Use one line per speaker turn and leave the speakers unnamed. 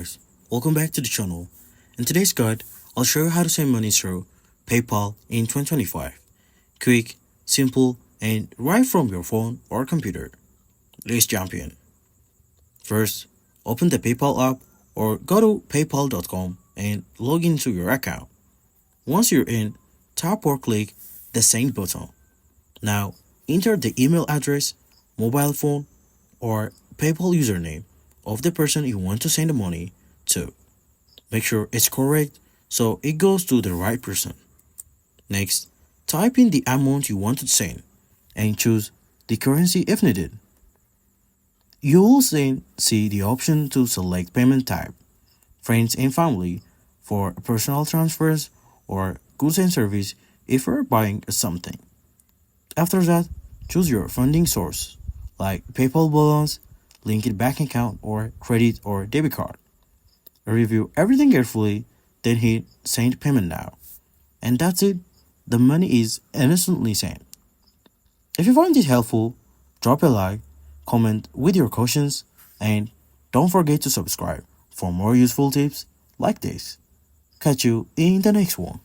guys, welcome back to the channel. In today's guide, I'll show you how to send money through PayPal in 2025. Quick, simple, and right from your phone or computer. Let's jump in. First, open the PayPal app or go to paypal.com and log into your account. Once you're in, tap or click the send button. Now, enter the email address, mobile phone, or PayPal username of the person you want to send the money to. Make sure it's correct so it goes to the right person. Next, type in the amount you want to send and choose the currency if needed. You will then see the option to select payment type, friends and family for personal transfers, or goods and service if you're buying something. After that, choose your funding source like PayPal balance, linked bank account, or credit or debit card. Review everything carefully, then hit send payment now. And that's it. The money is instantly sent. If you find it helpful, drop a like, comment with your questions, and don't forget to subscribe for more useful tips like this. Catch you in the next one.